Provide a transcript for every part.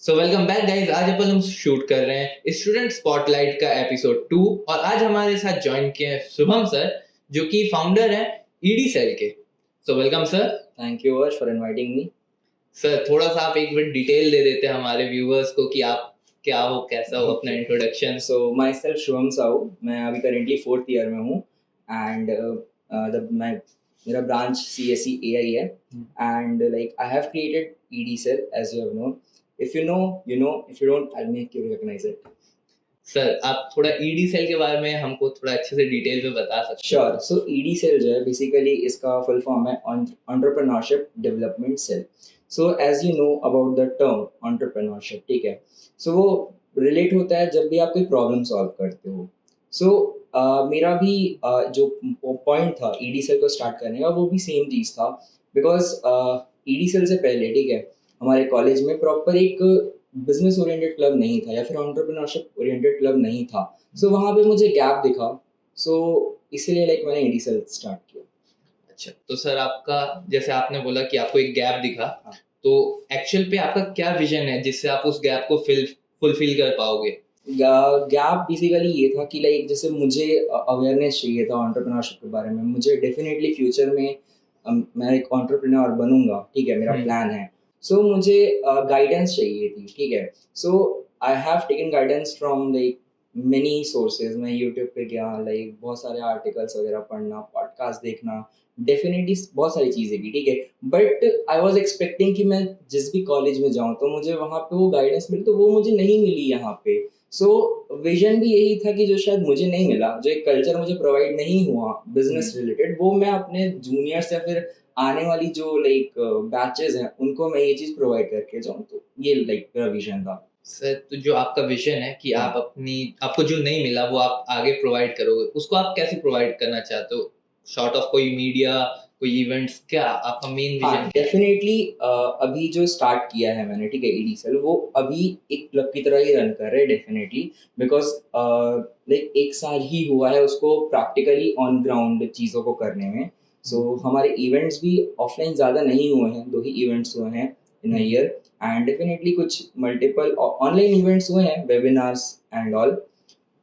So welcome back guys. आज अपन हम shoot कर रहे हैं स्टूडेंट स्पॉटलाइट का एपिसोड 2 और आज हमारे साथ ज्वाइन किए हैं शुभम सर जो कि फाउंडर हैं ईडी सेल के। So welcome sir. Thank you Harsh for inviting me. Sir थोड़ा सा आप एक मिनट डिटेल दे देते हैं हमारे व्यूअर्स को कि आप क्या हो, कैसा हो, अपना introduction. So myself Shubham Sahu, मैं अभी currently 4th year में हूँ and मैं मेरा branch CSE AI है and like I have created ED Cell as you have known. If you know, you know. If you don't, I'll make you recognize it. Sir आप थोड़ा ED cell के बारे में हमको थोड़ा अच्छे से डिटेल में बता सकते हैं? Sure. So ED Cell जो है basically इसका full form है Entrepreneurship Development Cell. So as you know about the term entrepreneurship, ठीक है. So वो relate होता है जब भी आप कोई problem solve करते हो. So मेरा भी जो point था ED Cell को start करने का वो भी same चीज़ था because ED Cell से पहले ठीक है हमारे कॉलेज में proper एक बिजनेस ओरिएंटेड क्लब नहीं था या फिर एंटरप्रेन्योरशिप ओरिएंटेड क्लब नहीं था. सो वहाँ पे मुझे गैप दिखा. सो इसीलिए लाइक मैंने ईडी सेल स्टार्ट किया. अच्छा, तो सर आपका जैसे आपने बोला कि आपको एक गैप दिखा, हाँ. तो एक्चुअल पे आपका क्या विजन है जिससे आप उस गैप को फुलफिल कर पाओगे? गैप बेसिकली ये था कि लाइक जैसे मुझे अवेयरनेस चाहिए था एंटरप्रेन्योरशिप के बारे में. मुझे डेफिनेटली फ्यूचर में मैं एक एंटरप्रेन्योर बनूंगा. ठीक है, मेरा प्लान है. सो मुझे गाइडेंस चाहिए थी. ठीक है, so I have taken guidance from like many sources. मैं यूट्यूब पे गया, लाइक बहुत सारे आर्टिकल्स वगैरह पढ़ना, पॉडकास्ट देखना, डेफिनेटली बहुत सारी चीज़ें की. ठीक है, बट आई वॉज एक्सपेक्टिंग कि मैं जिस भी कॉलेज में जाऊँ तो मुझे वहाँ पे वो गाइडेंस मिले, तो वो मुझे नहीं मिली यहाँ पे. सो विजन भी यही था कि जो शायद मुझे नहीं मिला, जो एक कल्चर मुझे प्रोवाइड नहीं हुआ बिजनेस रिलेटेड, वो मैं अपने जूनियर्स या फिर आने वाली जो लाइक बैचेस हैं उनको मैं ये चीज़ प्रोवाइड करके जाऊँ. तो ये लाइक मेरा विजन था. सर तो जो आपका विजन है कि आप आपको जो नहीं मिला वो आप आगे प्रोवाइड करोगे, उसको आप कैसे प्रोवाइड करना चाहते हो? शॉर्ट ऑफ कोई मीडिया, कोई इवेंट्स, क्या आपका मेन विजन क्या है? डेफिनेटली अभी जो स्टार्ट किया है मैंने, ठीक है, ईडी सेल, वो अभी एक क्लब की तरह ही रन कर रहे हैं डेफिनेटली. बिकॉज लाइक एक साल ही हुआ है उसको प्रैक्टिकली ऑन ग्राउंड चीज़ों को करने में. सो हमारे इवेंट्स भी ऑफलाइन ज़्यादा नहीं हुए हैं, 2 ही इवेंट्स हुए हैं इन अ ईयर. एंड डेफिनेटली कुछ मल्टीपल ऑनलाइन इवेंट्स हुए हैं, webinars and all.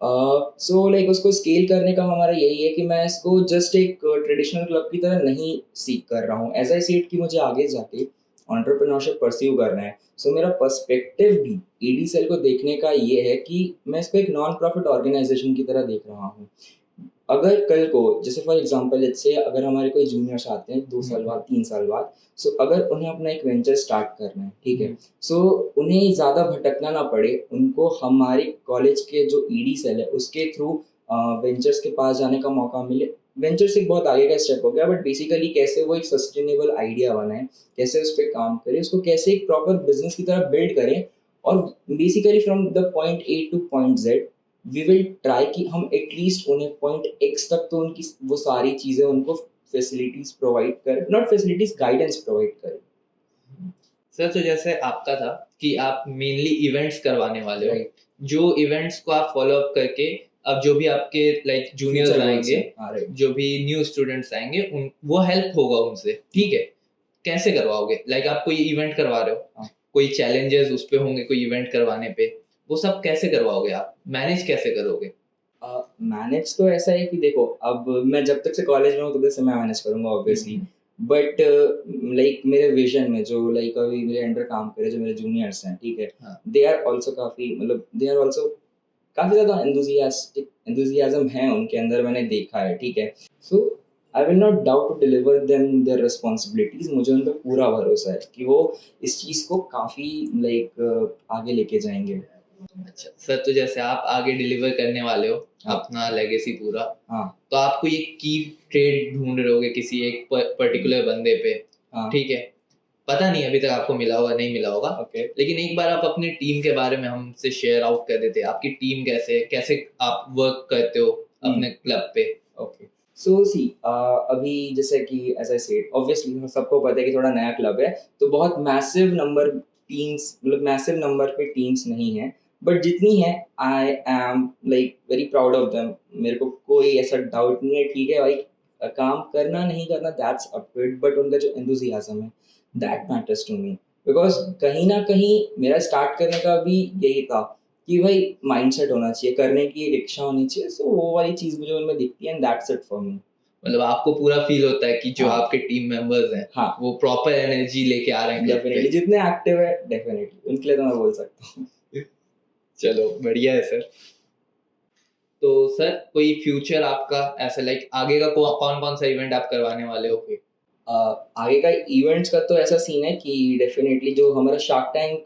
So like उसको स्केल करने का हमारा यही है कि मैं इसको जस्ट एक ट्रेडिशनल क्लब की तरह नहीं सीख कर रहा हूँ. एज आई सीट कि मुझे आगे जाके एंटरप्रेन्योरशिप परस्यू करना है. सो मेरा पर्सपेक्टिव भी ईडी सेल को देखने का ये है कि मैं इसको एक नॉन प्रॉफिट ऑर्गेनाइजेशन की तरह देख रहा हूँ. अगर कल को जैसे फॉर एग्जांपल लेट्स से अगर हमारे कोई जूनियर्स आते हैं 2 साल बाद, 3 साल बाद, सो अगर उन्हें अपना एक वेंचर स्टार्ट करना है, ठीक है, सो उन्हें ज़्यादा भटकना ना पड़े. उनको हमारे कॉलेज के जो ईडी सेल है उसके थ्रू वेंचर्स के पास जाने का मौका मिले. वेंचर्स एक बहुत आगे का स्टेप हो गया, बट बेसिकली कैसे वो एक सस्टेनेबल आइडिया बनाए, कैसे उस पर काम करें, उसको कैसे एक प्रॉपर बिजनेस की तरह बिल्ड करें. और basically from the point A to point Z we will try कि हम एटलीस्ट उन्हें पॉइंट एक्स तक तो उनकी वो सारी चीज़ें उनको फैसिलिटीज प्रोवाइड करें, नॉट फैसिलिटीज, गाइडेंस प्रोवाइड करें. सर तो जैसे आपका था कि आप मेनली इवेंट्स करवाने वाले हो, Right. जो इवेंट्स को आप फॉलो अप करके अब जो भी आपके लाइक जूनियर्स Future आएंगे, goals हैं. Right. जो भी न्यू स्टूडेंट्स आएंगे उन वो हेल्प होगा उनसे. ठीक है, कैसे करवाओगे? लाइक आप कोई इवेंट करवा रहे हो, कोई चैलेंजेस उस पे होंगे कोई इवेंट करवाने पे, वो सब कैसे करवाओगे? आप मैनेज कैसे करोगे? मैनेज तो ऐसा है कि देखो, अब मैं जब तक से कॉलेज में हूँ तब तक से मैं मैनेज करूंगा ऑब्वियसली. बट लाइक मेरे विजन में जो लाइक अभी मेरे अंडर काम करे जो मेरे जूनियर्स हैं, ठीक है, दे आर ऑल्सो काफ़ी, मतलब दे आर ऑल्सो काफ़ी ज़्यादा एंथुजियाज्म है उनके अंदर, मैंने देखा है. ठीक है, so I will not doubt to deliver them their responsibilities. मुझे उन पर पूरा भरोसा है कि वो इस चीज़ को काफ़ी लाइक आगे लेके जाएंगे. अच्छा सर, तो जैसे आप आगे डिलीवर करने वाले हो अपना लेगेसी पूरा, तो आप कोई एक की ट्रेड ढूंढ रहे होगे किसी एक पर्टिकुलर बंदे पे. ठीक है, पता नहीं अभी तक आपको मिला होगा नहीं मिला होगा. लेकिन एक बार आप अपनी टीम के बारे में हमसे शेयर आउट कर देते. आपकी टीम कैसे कैसे आप वर्क करते हो अपने क्लब पे? ओके, सो सी अभी जैसे कि एज आई सेड, ऑब्वियसली सबको पता है कि थोड़ा नया क्लब है, तो बहुत मैसिव नंबर टीम्स, मतलब मैसिव नंबर पे टीम्स नहीं है. बट जितनी है I am like very proud of them. मेरे को कोई ऐसा डाउट नहीं है. ठीक है भाई, काम करना नहीं करना that's up to it, but उनका जो एंथुसियाज्म है that matters to me. Because कहीं ना कहीं मेरा स्टार्ट करने का भी यही था कि भाई माइंडसेट होना चाहिए, करने की एक इच्छा होनी चाहिए, सो वो वाली चीज मुझे उनमें दिखती है and that's it for me. मतलब आपको पूरा फील होता है कि जो हाँ आपके टीम मेंबर्स हैं हाँ वो प्रॉपर एनर्जी लेके आ रहे हैं club पे। डेफिनेटली, जितने एक्टिव है डेफिनेटली उनके लिए तो मैं बोल सकता हूँ। चलो बढ़िया है सर। तो सर कोई फ्यूचर आपका ऐसा लाइक आगे का कौन कौन सा इवेंट आप करवाने वाले हो फिर? आगे का इवेंट्स का तो ऐसा सीन है कि डेफिनेटली जो हमारा शार्क टैंक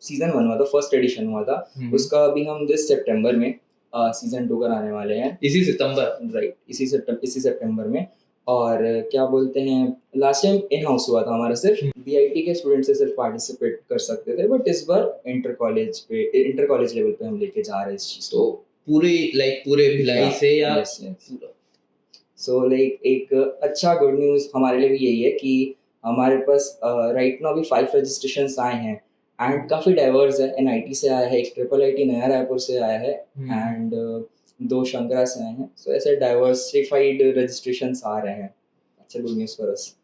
सीजन 1 हुआ था, फर्स्ट एडिशन हुआ था, उसका अभी हम दिस सितंबर में सीजन 2 कराने वाले हैं। इसी सितंबर? राइट, इसी सितंबर में। और क्या बोलते हैं, लास्ट टाइम इन हाउस हुआ था हमारा, सिर्फ बीआईटी के स्टूडेंट से सिर्फ पार्टिसिपेट कर सकते थे, बट इस बार इंटर कॉलेज लेवल पे हम लेके जा रहे हैं इस चीज को। तो पूरे भिलाई से या यस यस। सो लाइक एक अच्छा गुड न्यूज़ हमारे लिए भी यही है कि हमारे पास राइट नाउ अभी 5 रजिस्ट्रेशंस आए हैं एंड काफ़ी डाइवर्स है। एनआईटी से आया है, एक ट्रिपल आईटी नया रायपुर से आया है एंड 2 शंकरा से आए हैं। सो ऐसे डाइवर्सिफाइड रजिस्ट्रेशंस आ रहे हैं। अच्छा गुड न्यूज़ फॉर अस।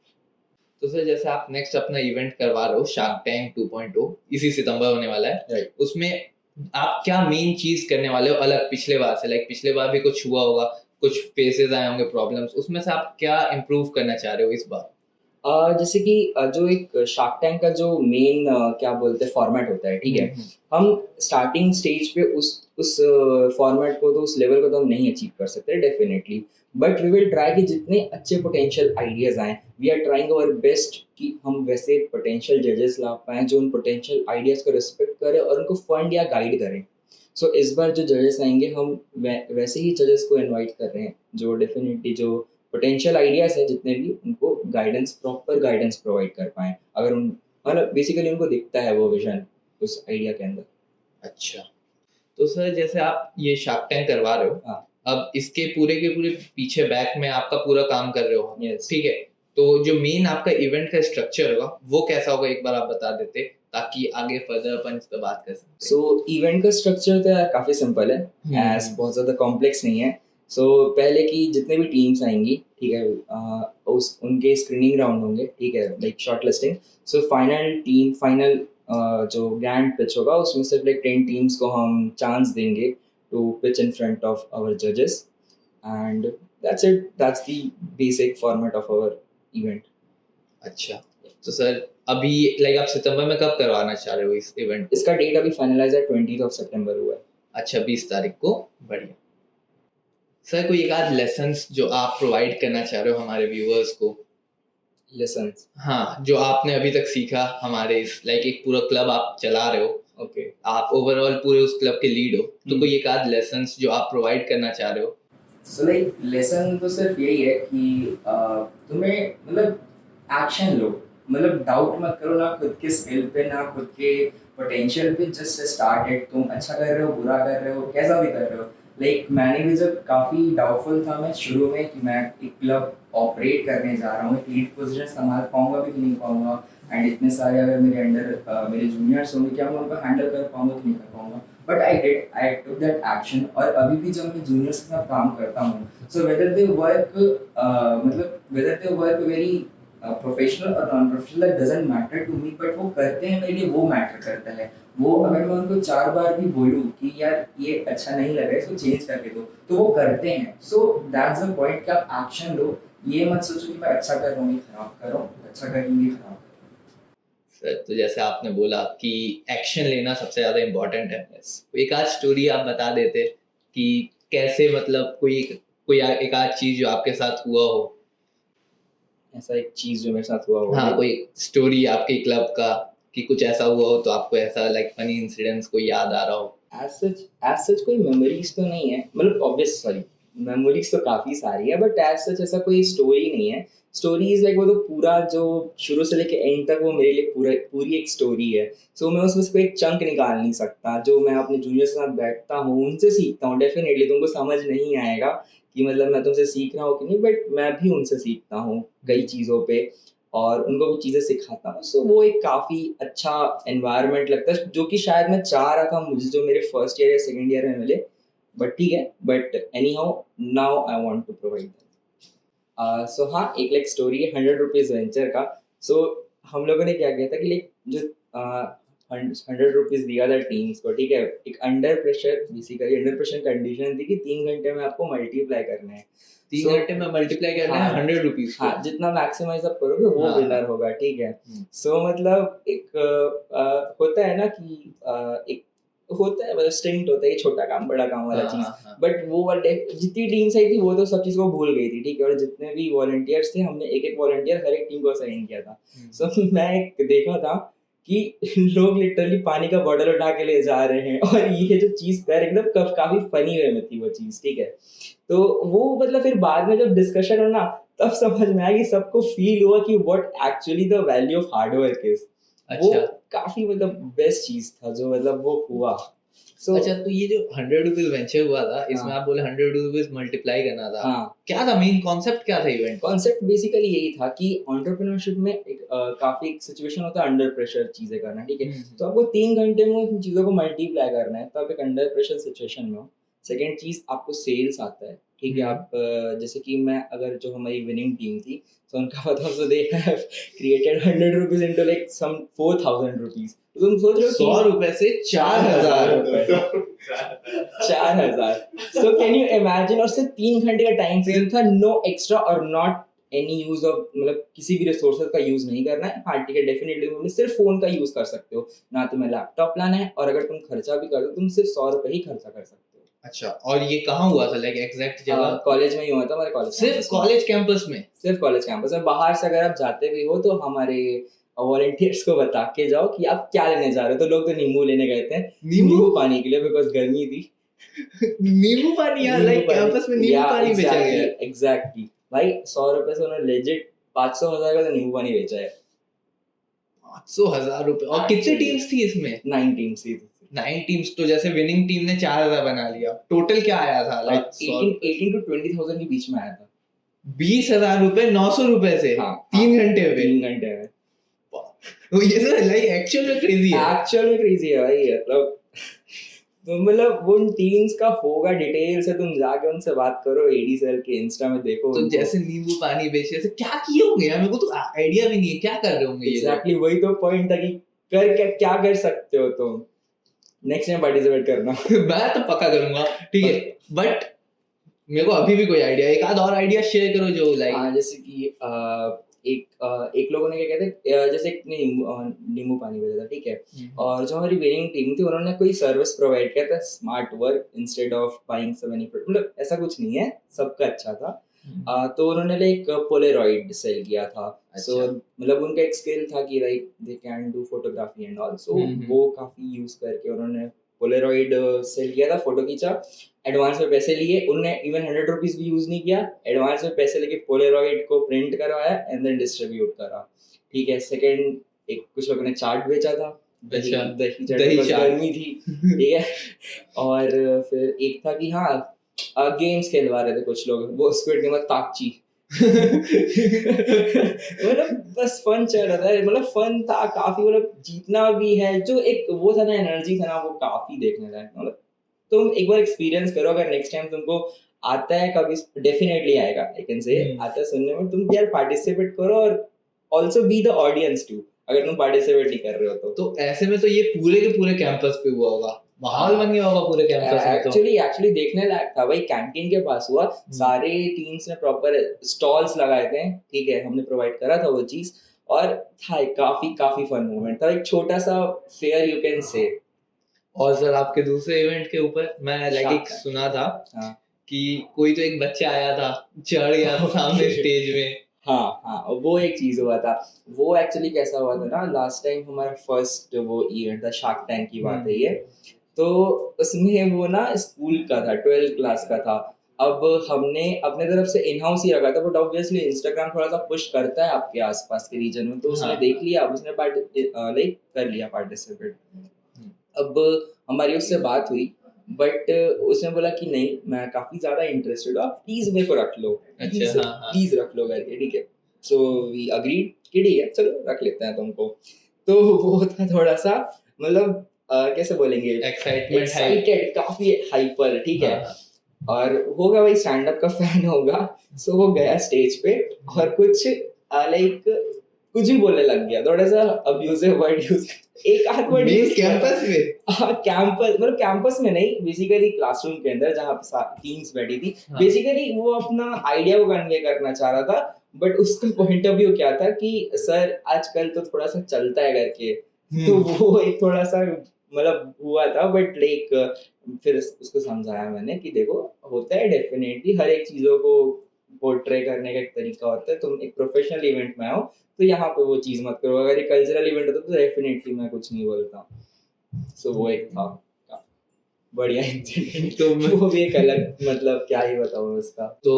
तो सर जैसे आप नेक्स्ट अपना इवेंट करवा रहे हो शार्क टैंक 2.0, इसी सितंबर होने वाला है, राइट। उसमें आप क्या मेन चीज करने वाले हो अलग पिछले बार से? लाइक पिछले बार भी कुछ हुआ होगा, कुछ फेसेस आए होंगे प्रॉब्लम्स, उसमें से आप क्या इम्प्रूव करना चाह रहे हो इस बार? जैसे कि जो एक शार्क टैंक का जो मेन क्या बोलते हैं फॉर्मेट होता है, ठीक है, हम स्टार्टिंग स्टेज पे उस फॉर्मेट को तो उस लेवल को तो हम नहीं अचीव कर सकते definitely, but we will try कि जितने अच्छे पोटेंशियल आइडियाज आए, we are trying our best कि हम वैसे पोटेंशियल जजेस ला पाएं जो उन पोटेंशियल आइडियाज को रिस्पेक्ट करें और उनको फंड या गाइड करें। सो इस बार जो जजेस आएंगे हम वैसे ही जजेस को इनवाइट कर रहे हैं जो डेफिनेटली जो पोटेंशियल आइडियाज है जितने भी, उनको प्रॉपर गाइडेंस प्रोवाइड कर पाएं। अगर उन मतलब बेसिकली उनको दिखता है वो विजन उस आइडिया के अंदर। अच्छा, तो सर जैसे आप ये शार्क टैंक करवा रहे हो, हाँ अब इसके पूरे के पूरे पीछे बैक में आपका पूरा काम कर रहे हो, यस। ठीक है? तो जो मेन आपका इवेंट का स्ट्रक्चर होगा वो कैसा होगा, एक बार आप बता देते ताकि आगे फर्दर अपन इस पर बात कर सकते। सो इवेंट का स्ट्रक्चर तो यार काफ़ी सिंपल है, एज बहुत ज़्यादा कॉम्प्लेक्स नहीं है। सो पहले की जितने भी टीम्स आएंगी, ठीक है, उस उनके स्क्रीनिंग राउंड होंगे, ठीक है, like short listing. So final जो ग्रैंड पिच होगा उसमें सिर्फ लाइक 10 टीम्स को हम चांस देंगे to pitch in front of our जजेस and that's it, that's the basic format of our event. अच्छा, तो सर अभी लाइक आप सितंबर में कब करवाना चाह रहे हो इस इवेंट को? इसका डेट अभी फाइनलाइज है, 20th ऑफ सितंबर हुआ है। अच्छा, 20 तारीख को। बढ़िया। सर कोई एक आध लेसन्स जो आप प्रोवाइड करना चाह रहे हो हमारे व्यूअर्स को? लेसन्स? हाँ, जो आपने अभी तक सीखा हमारे इस लाइक एक पूरा क्लब आप चला रहे हो, ओके। आप ओवरऑल पूरे उस क्लब के लीड हो, तो कोई एक आध लेसन्स जो आप प्रोवाइड करना चाह रहे हो? सो लाइक लेसन तो सिर्फ यही है कि तुम्हें मतलब एक्शन लो, मतलब डाउट मत करो ना खुद के स्किल पे ना खुद के पोटेंशियल पे, जस्ट स्टार्ट इट। तुम अच्छा कर रहे हो, बुरा कर रहे हो, कैसा भी कर रहे हो। लाइक मैंने भी जब काफ़ी डाउटफुल था मैं शुरू में कि मैं एक क्लब ऑपरेट करने जा रहा हूँ, एक लीड पोजीशन संभाल पाऊंगा भी कि नहीं पाऊंगा, एंड इतने सारे अगर मेरे अंडर मेरे जूनियर्स होंगे, क्या मैं उनको हैंडल कर पाऊंगा कि नहीं कर पाऊंगा, but I took that action. और अभी भी जब मैं जूनियर्स के साथ काम करता हूँ, so whether they work very professional और non professional, that doesn't matter to me, but वो करते हैं मेरे लिए, वो मैटर करता है। वो अगर मैं उनको 4 बार भी बोलूँ कि यार ये अच्छा नहीं लग रहा है, इसको चेंज करके दो, तो वो करते हैं। सो दैट्स द पॉइंट कि आप एक्शन लो, ये मत सोचो कि मैं अच्छा कर रहा हूँ खराब कर रहा हूँ, अच्छा करेंगे खराब। सर तो जैसे आपने बोला कि एक्शन लेना सबसे ज़्यादा इम्पोर्टेंट है, एक आध स्टोरी आप बता देते कि कैसे, मतलब कोई एक आध चीज़ जो आपके साथ हुआ हो। ऐसा एक चीज़ जो मेरे साथ हुआ हो? हाँ, कोई स्टोरी आपके क्लब का कि कुछ ऐसा हुआ हो तो आपको ऐसा लाइक फनी इंसिडेंट्स कोई याद आ रहा हो। एज सच कोई मेमोरीज तो नहीं है, मतलब ऑब्वियस सॉरी, मेमोरीज तो काफ़ी सारी है, बट एज सच ऐसा कोई स्टोरी नहीं है। स्टोरीज लाइक वो तो पूरा जो शुरू से लेके एंड तक वो मेरे लिए पूरी एक स्टोरी है। सो मैं उसमें से कोई एक चंक निकाल नहीं सकता। जो मैं अपने जूनियर्स के साथ बैठता हूँ, उनसे सीखता हूँ, डेफिनेटली तुमको समझ नहीं आएगा कि मतलब मैं तुमसे सीख रहा हूँ कि नहीं, बट मैं भी उनसे सीखता हूँ कई चीज़ों पे और उनको वो चीज़ें सिखाता हूँ। सो वो एक काफ़ी अच्छा एनवायरनमेंट लगता है, जो कि शायद मैं चाह रहा था मुझे जो मेरे फर्स्ट ईयर या सेकंड ईयर में मिले, बट ठीक है, but anyhow now I want to provide that. So हाँ, एक लाइक स्टोरी है 100 रुपीज़ वेंचर का। सो हम लोगों ने क्या किया था कि लाइक जो 100 रुपीज दिया था टीम्स को, ठीक है, एक under pressure basically under pressure condition थी कि 3 घंटे में आपको मल्टीप्लाई करना है। 3 घंटे में मल्टीप्लाई करना है 100 रुपीज को। हाँ, जितना मैक्सिमाइज आप करोगे वो हाँ, विनर होगा, ठीक है। सो मतलब एक होता है ना कि एक होता है, मतलब स्टिंट होता है कि छोटा काम बड़ा काम वाला हाँ, चीज। हाँ, हाँ। बट वो वाले जितनी टीम्स आई थी वो तो सब चीज को भूल गई थी, ठीक है। और जितने भी वॉलंटियर्स थे, हमने एक एक वॉलंटियर हर एक टीम को असाइन किया था। सो मैं एक देखा था कि लोग लिटरली पानी का बॉटल उठा के ले जा रहे हैं, और ये जो चीज कर एकदम काफी फनी वे में थी वो चीज, ठीक है। तो वो मतलब फिर बाद में जब डिस्कशन हो ना, तब समझ में आया कि सबको फील हुआ कि what actually the value of hard work is. वो अच्छा। काफी मतलब बेस्ट चीज था जो मतलब वो हुआ। अच्छा, तो ये जो 100 रुपीज वेंचर हुआ था, इसमें आप बोले 100 रुपीज मल्टीप्लाई करना था। क्या था मेन कॉन्सेप्ट, क्या था इवेंट? कॉन्सेप्ट बेसिकली यही था कि एंटरप्रेन्योरशिप में एक काफी एक सिचुएशन होता है अंडर प्रेशर चीजें करना, ठीक है। तो आपको 3 घंटे में उन चीजों को मल्टीप्लाई करना है, तो आप एक अंडर प्रेशर सिचुएशन में हो। सेकेंड चीज, आपको सेल्स आता है, ठीक है। आप जैसे कि मैं अगर जो हमारी विनिंग टीम थी, तो उनका बताओ, so they have created 100 rupees into like some 4000 rupees. तो तुम सोच रहे हो 100 रुपए से 4000 रुपए 4000। सो कैन यू इमेजिन, और सिर्फ 3 घंटे का टाइम फ्रेम था, नो एक्स्ट्रा और नॉट एनी यूज ऑफ, मतलब किसी भी रिसोर्सेज का यूज नहीं करना है। हाँ ठीक है, डेफिनेटली सिर्फ फोन का यूज कर सकते हो, ना तुम्हें लैपटॉप लाना है, और अगर तुम खर्चा भी कर दो, तुम सिर्फ 100 रुपए ही खर्चा कर सकते हो। अच्छा, और ये कहाँ हुआ था, लाइक एग्जैक्ट जगह? कॉलेज में ही हुआ था, हमारे कॉलेज। सिर्फ कॉलेज कैंपस में? सिर्फ कॉलेज कैंपस में। बाहर से अगर आप जाते भी हो तो हमारे वॉलंटियर्स को बता के जाओ कि आप क्या लेने जा रहे हो। तो लोग तो नींबू लेने गए थे, नींबू पानी के लिए, बिकॉज गर्मी थी। नींबू पानी यार, लाइक कैंपस में नींबू पानी बेचा गया है। एग्जैक्टली भाई, 100 रुपए से उन्होंने लेजिट 500,000 का तो नींबू पानी बेचा है। 500,000 रुपए। और कितनी टीम्स थी इसमें? 9 टीम्स थी। 9 टीम्स। तो जैसे विनिंग टीम ने 4000 बना लिया, टोटल क्या आया था? लाइक 18 to 20,000 के बीच में आया था। 20,000 रुपए 900 रुपए से। हाँ, 3 घंटे में। 3 घंटे में। तो ये तो लाइक एक्चुअल में क्रेजी है। एक्चुअल में क्रेजी है भाई, मतलब तो मतलब उन टीम्स का होगा डिटेल से, तुम जाके उनसे बात करो, एडी सेल के इंस्टा में देखो। तो जैसे नींबू पानी बेचे, ऐसे क्या किए होंगे यार, मेरे को तो आइडिया भी नहीं है क्या कर रहे होंगे ये। एग्जैक्टली वही तो पॉइंट था कि क्या कर सकते हो तुम। नेक्स्ट टाइम पार्टिसिपेट करना। मैं तो पक्का करूंगा, ठीक है। बट मेरे को अभी भी कोई आइडिया, एक आध और आइडिया शेयर करो जो लाइक। जैसे कि एक लोगों ने क्या कहते हैं, जैसे एक नींबू पानी बेचा था, ठीक है। और जो हमारी विनिंग टीम थी, उन्होंने कोई सर्विस प्रोवाइड किया था, smart work instead of buying some any product. मतलब ऐसा कुछ नहीं है, सबका अच्छा था। तो उन्होंने लाइक पोलेरॉइड सेल किया था। सो मतलब उनका एक स्किल था कि like they can do photography and all. So वो काफी यूज करके उन्होंने पोलेरॉइड सेल किया था, फोटो खींचा, एडवांस में पैसे लिए। उन्होंने इवन 100 रुपीज भी यूज नहीं किया, एडवांस में पैसे लेके पोलेरॉइड को प्रिंट करवाया एंड देन डिस्ट्रीब्यूट करा, ठीक है। सेकंड, एक कुछ लोगों ने चाट बेचा था, दही चाट, गर्मी थी, ठीक है। और फिर एक था कि हाँ, गेम्स खेलवा रहे थे कुछ लोग, वो स्क्विड गेम ताकची। मतलब बस फन चल रहा था, मतलब फन था काफी, मतलब जीतना भी है, जो एक वो था ना, एनर्जी था ना, वो काफी देखने लायक। मतलब तुम एक बार एक्सपीरियंस करो, अगर नेक्स्ट टाइम तुमको आता है, कभी डेफिनेटली आएगा, आई कैन से आता है सुनने में, तुम यार पार्टिसिपेट करो, और also be the audience too, अगर तुम पार्टिसिपेट नहीं कर रहे हो तो ऐसे में तो ये पूरे के पूरे कैंपस पे हुआ होगा, माहौल बन गया होगा पूरे कैंपस में। तो एक्चुअली देखने लायक था भाई, कैंटीन के पास हुआ, सारे टीम्स ने प्रॉपर स्टॉल्स लगाए थे, ठीक है, हमने प्रोवाइड करा था वो चीज, और था काफी फन मोमेंट था, एक छोटा सा फेयर यू कैन से। और सर आपके दूसरे इवेंट के ऊपर मैं लाइक एक सुना था कि कोई तो एक बच्चा आया था, चढ़ गया था सामने स्टेज में। हाँ, वो एक चीज हुआ था। वो एक्चुअली कैसा हुआ था ना, लास्ट टाइम हमारा फर्स्ट वो इवेंट था, शार्क टैंक की बात है ये। तो उसमें वो ना स्कूल का था, 12th क्लास का था। अब हमने अपने तरफ से इन हाउस ही रखा था, बट ऑब्वियसली इंस्टाग्राम थोड़ा सा पुश करता है आपके आसपास के रीजन में, तो उसने देख लिया, उसने लाइक कर लिया पार्टिसिपेट। अब हमारी उससे बात हुई, बट उसने बोला कि नहीं, मैं काफी ज्यादा इंटरेस्टेड हूँ, आप प्लीज मेरे को रख लो, प्लीज रख लो करके, ठीक है। सो वी अग्रीड कि ठीक है, चलो रख लेते हैं तुमको। तो वो था थोड़ा सा, मतलब कैसे बोलेंगे, एक्साइटेड, काफी हाइपर, ठीक है। और होगा भाई, स्टैंड अप का फैन होगा, सो वो गया स्टेज पे, और कुछ लाइक कुछ भी बोलने लग गया, थोड़ा सा अब्यूजिव वर्ड यूज, एक आध वर्ड यूज कैंपस में? हाँ कैंपस, मतलब कैंपस में नहीं, बेसिकली क्लासरूम के अंदर जहाँ पे टीम्स बैठी थी, हाँ। बेसिकली वो अपना आइडिया को कन्वे करना चाह रहा था, बट उसका पॉइंट ऑफ व्यू क्या था कि सर आजकल तो थोड़ा सा चलता है करके, तो वो एक थोड़ा सा मतलब हुआ था, बट लाइक फिर उसको समझाया मैंने कि देखो होता है डेफिनेटली, हर एक चीजों को पोर्ट्रे करने का एक तरीका होता है, तुम एक प्रोफेशनल इवेंट में आओ तो यहाँ पे वो चीज मत करो, अगर एक कल्चरल इवेंट होता तो डेफिनेटली मैं कुछ नहीं बोलता। सो वो एक था बढ़िया इंसिडेंट, तो वो भी एक अलग, मतलब क्या ही बताऊं उसका। तो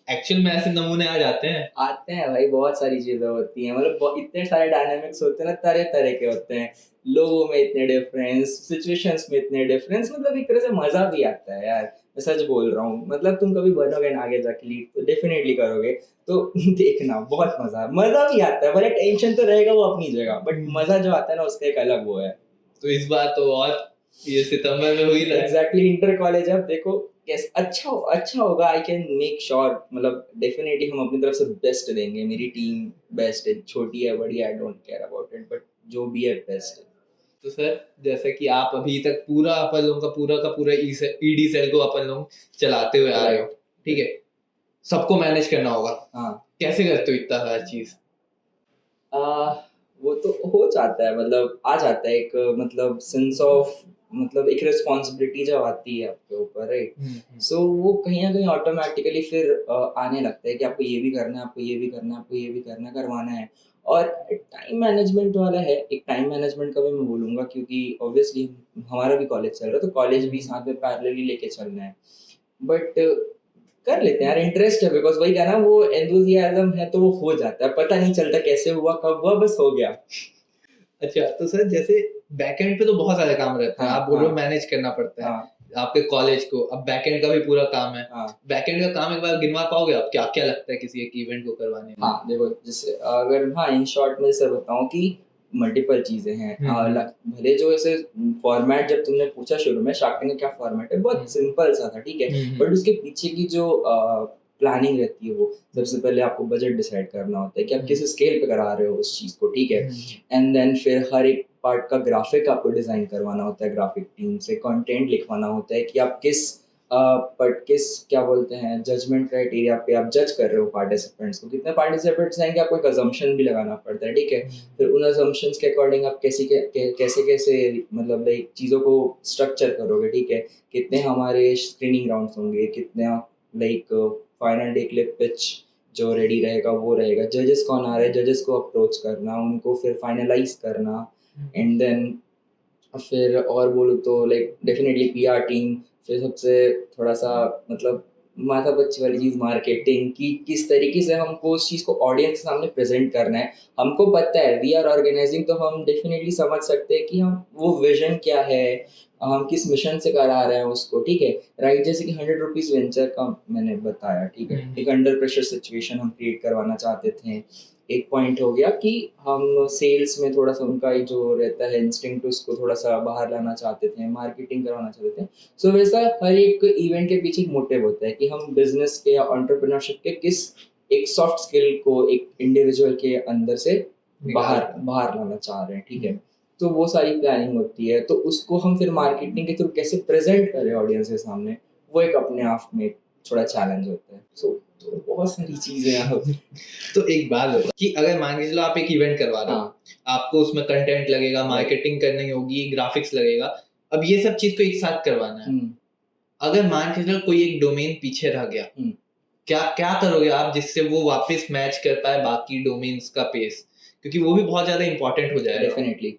एक्चुअल में ऐसे नमूने आ जाते हैं भाई, बहुत सारी चीजें होती हैं, मतलब इतने सारे डायनामिक्स होते हैं ना, तरह तरह के होते हैं, लोगों में इतने डिफरेंस, सिचुएशंस में इतने डिफरेंस, मतलब एक तरह से मजा भी आता है यार, मैं सच बोल रहा हूँ, मतलब तुम कभी बनोगे ना आगे जाके लीड तो डेफिनेटली करोगे, तो देखना बहुत मजा भी आता है, भले टेंशन तो रहेगा वो अपनी जगह, बट मजा जो आता है ना उसका एक अलग वो है। तो इस बार तो और ये सितंबर में हुई ना? एग्जैक्टली, इंटर कॉलेज अब देखो कैसे अच्छा होगा, आई कैन मेक श्योर, मतलब डेफिनेटली हम अपनी तरफ से बेस्ट देंगे, मेरी टीम बेस्ट है, छोटी है बड़ी, I don't care about it, but जो भी है बेस्ट है। तो सर जैसे कि आप अभी तक पूरा अपन लोगों का पूरा ईडी सेल को अपन लोग चलाते हुए आ रहे हो, ठीक है, सबको मैनेज करना होगा, हाँ कैसे करते हो इतना हर चीज? वो तो हो जाता है, मतलब आ जाता है एक, मतलब सेंस ऑफ, मतलब एक रिस्पॉन्सिबिलिटी जब आती है आपके ऊपर, राइट, सो वो कहीं ना कहीं ऑटोमेटिकली फिर आने लगता है कि आपको ये भी करना है, आपको ये भी करना है, आपको ये भी करना है, करवाना है। और टाइम मैनेजमेंट वाला है, एक टाइम मैनेजमेंट का भी मैं बोलूँगा, क्योंकि ऑब्वियसली हमारा भी कॉलेज चल रहा है, तो कॉलेज भी साथ में पैरेलली लेके चलना है, बट कर लेते हैं यार, इंटरेस्ट है, बिकॉज वही क्या ना, वो एंथुसियाज्म है तो वो हो जाता है, पता नहीं चलता कैसे हुआ कब हुआ, बस हो गया। अच्छा, तो सर जैसे बैकएंड पे तो बहुत सारे काम रहते हैं, हाँ, आप बोल रहे हो हाँ, मैनेज करना पड़ता है हाँ, आपके कॉलेज को, अब बैकएंड का भी पूरा काम है, हाँ, बैकएंड का काम एक बार गिनवा पाओगे आप, क्या क्या लगता है किसी एक इवेंट को करवाने में? हाँ देखो, जैसे अगर हाँ इन शॉर्ट में सर बताऊं कि मल्टीपल चीजें हैं, भले जो ऐसे फॉर्मेट जब तुमने पूछा शुरू में स्टार्टिंग में क्या फॉर्मेट है, बहुत सिंपल सा था, ठीक है, बट उसके पीछे की जो प्लानिंग रहती है, वो सबसे पहले आपको बजट डिसाइड करना होता है कि आप किस स्केल पे करा रहे हो उस चीज को, ठीक है, एंड देन फिर हर एक पार्ट का ग्राफिक आपको डिजाइन करवाना होता है, ग्राफिक टीम से कंटेंट लिखवाना होता है कि आप किस किस क्या बोलते हैं जजमेंट क्राइटेरिया पे आप जज कर रहे हो पार्टिसिपेंट्स को, कितने पार्टिसिपेंट्स आएंगे, आपको एक अजम्पशन भी लगाना पड़ता है, ठीक है, फिर उन अजम्पशंस के अकॉर्डिंग आप कैसे मतलब लाइक चीज़ों को स्ट्रक्चर करोगे, ठीक है, कितने हमारे स्क्रीनिंग राउंड्स होंगे, कितने like final day clip pitch जो रेडी रहेगा वो रहेगा, जजेस कौन आ रहे हैं, जजेस को अप्रोच करना, उनको फिर फाइनलाइज करना, एंड देन फिर और बोलूँ तो लाइक डेफिनेटली पीआर टीम, फिर सबसे थोड़ा सा मतलब माथा पच्ची वाली चीज़ मार्केटिंग की, किस तरीके से हमको उस चीज़ को ऑडियंस के सामने प्रेजेंट करना है, हमको पता है वी आर ऑर्गेनाइजिंग, तो हम डेफिनेटली समझ सकते हैं कि हम वो विजन क्या है, हम किस मिशन से करा रहे हैं उसको, ठीक है, राइट, जैसे कि 100 रुपीज़ वेंचर का मैंने बताया, ठीक है, एक अंडर प्रेशर सिचुएशन हम क्रिएट करवाना चाहते थे, एक पॉइंट हो गया कि हम सेल्स में थोड़ा सा उनका जो रहता है इंस्टिंक्ट उसको थोड़ा सा बाहर लाना चाहते थे, मार्केटिंग करवाना चाहते थे, सो वैसा हर एक इवेंट के पीछे एक मोटिव होता है कि हम बिजनेस के या एंटरप्रेन्योरशिप के किस एक सॉफ्ट स्किल को एक इंडिविजुअल के अंदर से बाहर लाना चाह रहे हैं, ठीक है, तो वो सारी प्लानिंग होती है, तो उसको हम फिर मार्केटिंग के थ्रू कैसे प्रेजेंट करें ऑडियंस के सामने, वो एक अपने आप में थोड़ा चैलेंज होता है, तो बहुत सारी चीजें हैं। तो एक बात बताओ कि अगर मान के चलो आप एक इवेंट करवा रहे हो, आपको उसमें कंटेंट लगेगा, मार्केटिंग करनी होगी, ग्राफिक्स लगेगा, अब ये सब चीज को एक साथ करवाना है, अगर मान के चलो कोई एक डोमेन पीछे रह गया, क्या क्या करोगे आप जिससे वो वापस मैच कर पाए बाकी डोमेन्स का पेस, क्योंकि वो भी बहुत ज्यादा इंपॉर्टेंट हो जाएगा डेफिनेटली।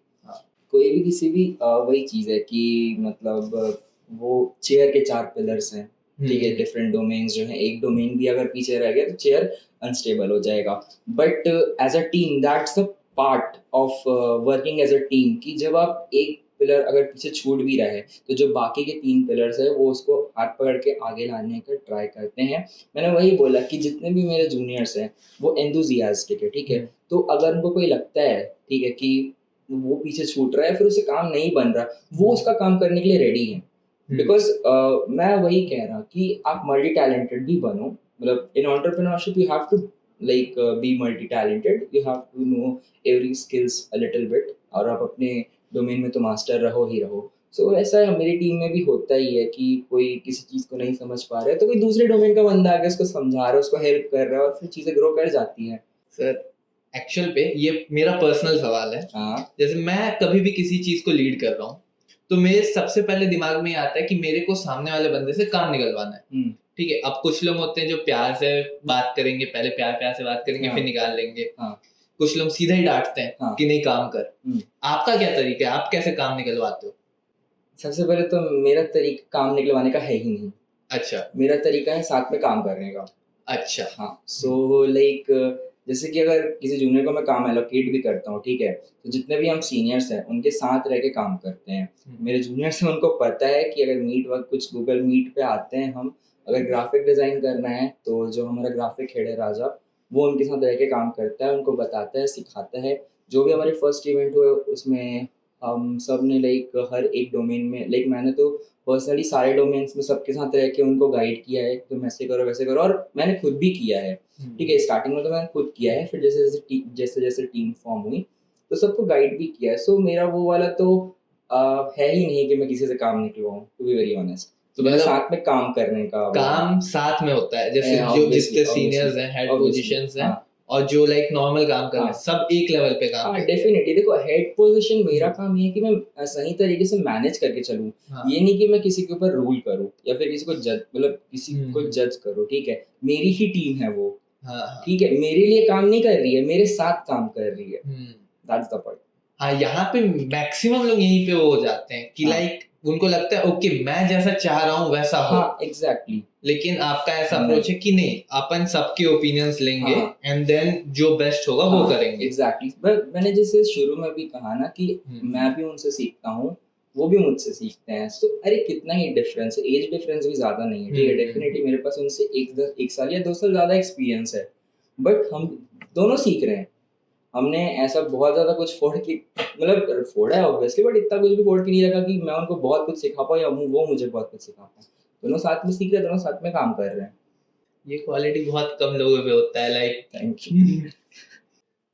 कोई भी किसी भी वही चीज है कि मतलब वो चेयर के 4 पिलर्स हैं, ठीक है, डिफरेंट डोमेन्स जो हैं, एक डोमेन भी अगर पीछे रह गया तो चेयर अनस्टेबल हो जाएगा, but as a team that's the part of working as a team, कि जब आप एक पिलर अगर पीछे छूट भी रहा है तो जो बाकी के 3 पिलर्स है वो उसको हाथ पकड़ के आगे लाने का ट्राई करते हैं। मैंने वही बोला कि जितने भी मेरे जूनियर्स हैं वो एंथुसियास्टिक है, ठीक है, तो अगर उनको कोई लगता है, ठीक है, कि वो पीछे छूट रहा है, फिर उससे काम नहीं बन रहा, वो उसका काम करने के लिए रेडी है, बिकॉज मैं वही कह रहा कि आप मल्टी टैलेंटेड भी बनो, मतलब in entrepreneurship you have to like be multi talented, you have to know every skills a little bit, और आप अपने डोमेन में तो मास्टर रहो ही रहो. सो ऐसा मेरी टीम में भी होता ही है कि कोई किसी चीज़ को नहीं समझ पा रहा है तो कोई दूसरे डोमेन का बंदा आके उसको समझा रहा है, उसको हेल्प कर रहा है और फिर चीज़ें ग्रो कर जाती हैं. सर एक्चुअल पे ये मेरा पर्सनल सवाल है. हाँ. जैसे मैं कभी भी किसी चीज को लीड कर रहा हूँ तो मेरे सबसे पहले दिमाग में ये आता है कि मेरे को सामने वाले बंदे से काम निकलवाना है. ठीक है. अब कुछ लोग होते हैं जो प्यार से बात करेंगे, पहले प्यार प्यार से बात करेंगे, हाँ. फिर निकाल लेंगे. हाँ. कुछ लोग सीधा ही डांटते हैं हाँ. कि नहीं काम कर. आपका क्या तरीका है, आप कैसे काम निकलवाते हो? सबसे पहले तो मेरा तरीका काम निकलवाने का है ही नहीं. अच्छा. मेरा तरीका है साथ में काम करने का. अच्छा. हाँ. सो लाइक जैसे कि अगर किसी जूनियर को मैं काम एलोकेट भी करता हूँ, ठीक है, तो जितने भी हम सीनियर्स हैं उनके साथ रह के काम करते हैं. मेरे जूनियर्स हैं उनको पता है कि अगर मीट वर्क कुछ गूगल मीट पे आते हैं हम, अगर ग्राफिक डिज़ाइन करना है तो जो हमारा ग्राफिक हेड है राजा, वो उनके साथ रह के काम करता है, उनको बताता है, सिखाता है. जो भी हमारे फर्स्ट इवेंट हुए उसमें हम सब ने लाइक हर एक डोमेन में, लाइक मैंने तो पर्सनली सारे डोमेन्स में सबके साथ रह के उनको गाइड किया है, तुम ऐसे करो वैसे करो, और मैंने खुद भी किया है. ठीक है. स्टार्टिंग में तो मैंने खुद किया है, फिर जैसे जैसे टीम फॉर्म हुई तो सबको गाइड भी किया है. सो मेरा वो वाला तो है ही नहीं कि मैं किसी से काम निकलवाऊँ, टू बी वेरी ऑनेस्ट. तो मेरा साथ में काम करने का काम साथ में होता है. जैसे जो जितने सीनियर्स हैं, हेड पोजीशंस हैं, और जो लाइक नॉर्मल काम कर रहे हैं, सब एक लेवल पे काम करते हैं. डेफिनेटली. देखो हेड पोजीशन मेरा काम ये है कि मैं सही तरीके से मैनेज करके चलूं. ये नहीं कि मैं किसी के ऊपर रूल करूं या फिर किसी को जज, मतलब किसी को जज करूं. ठीक है. मेरी ही टीम है वो. ठीक है. मेरे लिए काम नहीं कर रही है, मेरे साथ काम कर रही है. That's the point. हाँ, यहाँ पे मैक्सिमम लोग यहीं पे वो हो जाते हैं कि लाइक उनको लगता है ओके मैं जैसा चाह रहा हूँ वैसा हो. हाँ, एग्जैक्टली. लेकिन आपका ऐसा अप्रोच है कि नहीं, अपन सबके ओपिनियंस लेंगे एंड देन जो बेस्ट होगा वो करेंगे. एग्जैक्टली. मैंने जैसे शुरू में भी कहा ना कि मैं भी उनसे सीखता हूँ, वो भी मुझसे सीखते हैं. तो अरे कितना ही डिफरेंस है, एज डिफरेंस भी ज्यादा नहीं है. ठीक है. डेफिनेटली मेरे पास उनसे एक साल या 2 साल ज्यादा एक्सपीरियंस है, बट हम दोनों सीख रहे हैं. हमने ऐसा बहुत ज्यादा कुछ मतलब फोड़ा है ऑब्वियसली, बट इतना कुछ भी फोड़ के नहीं रखा कि मैं उनको बहुत कुछ सिखा पाऊँ या वो मुझे बहुत कुछ सिखा पाऊँ. दोनों साथ में सीख रहे हैं, दोनों साथ में काम कर रहे हैं. ये क्वालिटी बहुत कम लोगों पे होता है. Like thank you.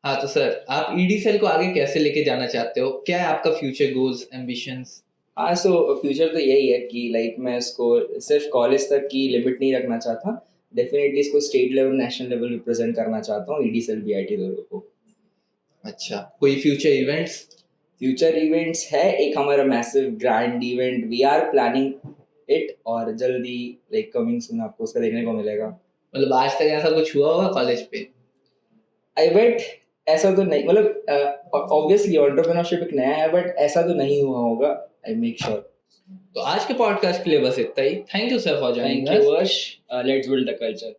हाँ, तो सर आप ईडी सेल को आगे कैसे लेके जाना चाहते हो? क्या है आपका फ्यूचर गोल्स, एम्बिशंस? हाँ, सो फ्यूचर तो यही है कि लाइक मैं इसको सिर्फ कॉलेज तक की लिमिट नहीं रखना चाहता. डेफिनेटली इसको state level, national level represent करना चाहता हूँ, ईडी सेल बीआईटी दुर्ग को. अच्छा. कोई फ्यूचर इवेंट्स? फ्यूचर इवेंट्स है एक हमारा massive grand event, we are planning it, और जल्दी लाइक कमिंग सून आपको उसका देखने को मिलेगा. मतलब आज तक ऐसा कुछ हुआ होगा कॉलेज पे? आई बेट ऐसा तो नहीं, मतलब ऑब्वियसली एंटरप्रेन्योरशिप एक नया है, बट ऐसा तो नहीं हुआ होगा. I make sure. तो आज के पॉडकास्ट के लिए बस इतना ही. Thank you sir for joining. Thank you Varsh. Let's build the culture.